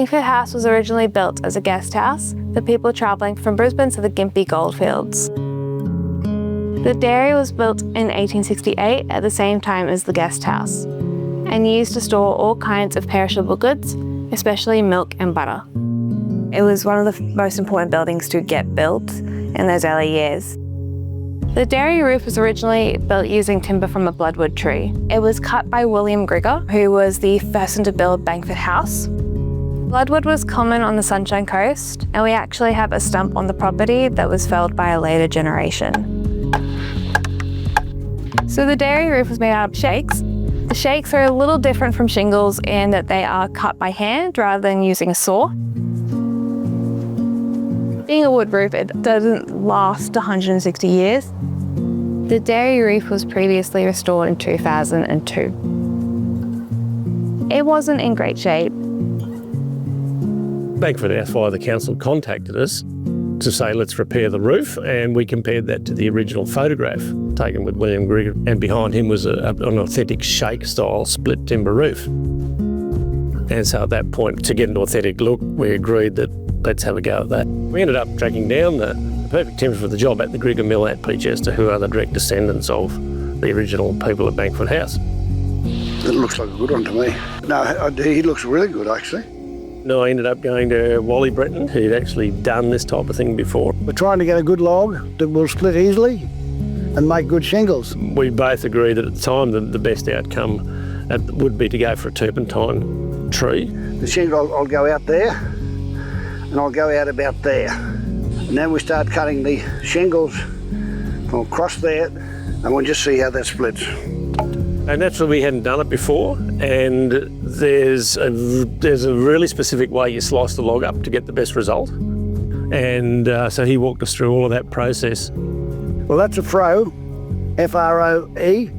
Bankford House was originally built as a guest house for people travelling from Brisbane to the Gympie goldfields. The dairy was built in 1868 at the same time as the guest house, and used to store all kinds of perishable goods, especially milk and butter. It was one of the most important buildings to get built in those early years. The dairy roof was originally built using timber from a bloodwood tree. It was cut by William Grigger, who was the first one to build Bankford House. Bloodwood was common on the Sunshine Coast, and we actually have a stump on the property that was felled by a later generation. So the dairy roof was made out of shakes. The shakes are a little different from shingles in that they are cut by hand rather than using a saw. Being a wood roof, it doesn't last 160 years. The dairy roof was previously restored in 2002. It wasn't in great shape. Bankford House via the council contacted us to say, let's repair the roof, and we compared that to the original photograph taken with William Grigger, and behind him was an authentic shake-style split timber roof. And so at that point, to get an authentic look, we agreed that let's have a go at that. We ended up tracking down the perfect timber for the job at the Grigger Mill at Peachester, who are the direct descendants of the original people at Bankford House. It looks like a good one to me. No, he looks really good, actually. No, I ended up going to Wally Breton, who'd actually done this type of thing before. We're trying to get a good log that will split easily and make good shingles. We both agreed that at the time the best outcome would be to go for a turpentine tree. The shingle, I'll go out there and I'll go out about there. And then we start cutting the shingles from across there and we'll just see how that splits. And naturally we hadn't done it before, and there's a really specific way you slice the log up to get the best result. And so he walked us through all of that process. Well, that's a froe, F-R-O-E.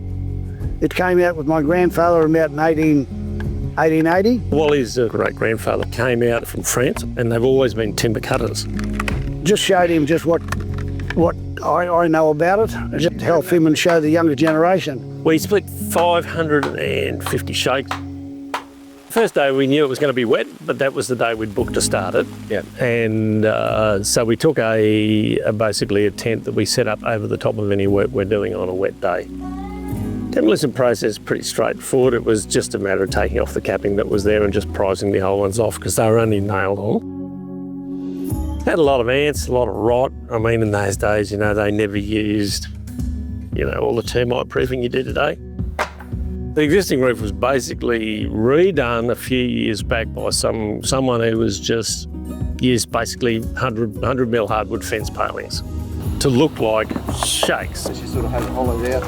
It came out with my grandfather about in 1880. Wally's great-grandfather came out from France, and they've always been timber cutters. Just showed him just what I know about it, just to help him and show the younger generation. We split 550 shakes. First day we knew it was going to be wet, but that was the day we'd booked to start it. Yeah. And so we took basically a tent that we set up over the top of any work we're doing on a wet day. Demolition process is pretty straightforward. It was just a matter of taking off the capping that was there and just prising the old ones off because they were only nailed on. Had a lot of ants, a lot of rot. I mean, in those days, they never used, all the termite proofing you do today. The existing roof was basically redone a few years back by someone who was just used basically 100 mil hardwood fence palings to look like shakes. She sort of had it hollowed out.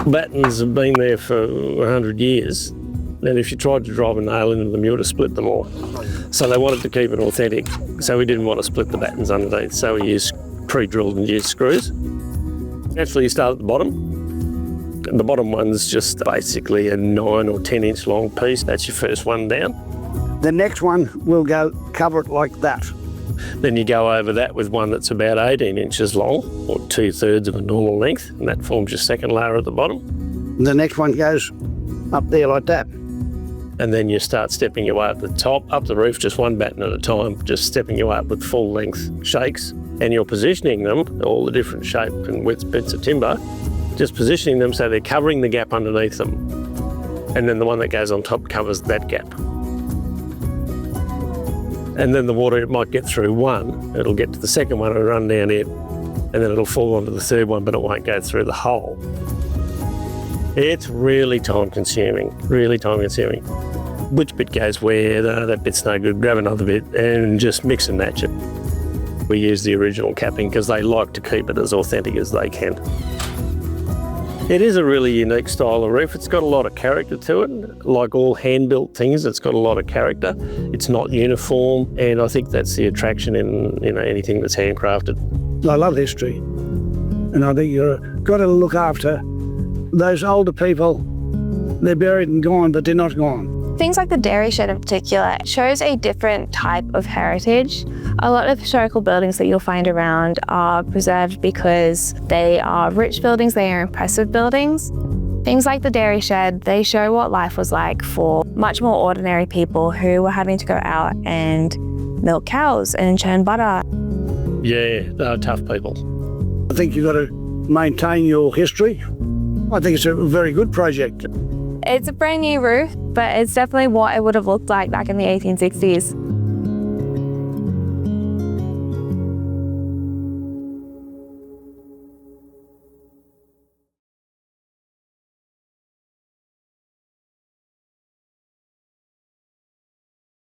Battens have been there for 100 years, and if you tried to drive a nail into them, you would have split them all. So they wanted to keep it authentic, so we didn't want to split the battens underneath, so we used pre-drilled and used screws. Naturally, you start at the bottom. And the bottom one's just basically a 9 or 10 inch long piece. That's your first one down. The next one will go cover it like that. Then you go over that with one that's about 18 inches long, or 2/3 of a normal length, and that forms your second layer at the bottom. The next one goes up there like that. And then you start stepping your way up the top, up the roof, just one batten at a time, just stepping your way up with full length shakes. And you're positioning them, all the different shape and width bits of timber, just positioning them so they're covering the gap underneath them. And then the one that goes on top covers that gap. And then the water, it might get through one, it'll get to the second one, it'll run down it, and then it'll fall onto the third one, but it won't go through the hole. It's really time consuming. Which bit goes where, that bit's no good, grab another bit and just mix and match it. We use the original capping because they like to keep it as authentic as they can. It is a really unique style of roof. It's got a lot of character to it. Like all hand-built things, it's got a lot of character. It's not uniform, and I think that's the attraction in anything that's handcrafted. I love history, and I think you've got to look after those older people. They're buried and gone, but they're not gone. Things like the dairy shed in particular shows a different type of heritage. A lot of historical buildings that you'll find around are preserved because they are rich buildings, they are impressive buildings. Things like the dairy shed, they show what life was like for much more ordinary people who were having to go out and milk cows and churn butter. Yeah, they were tough people. I think you've got to maintain your history. I think it's a very good project. It's a brand new roof, but it's definitely what it would have looked like back in the 1860s.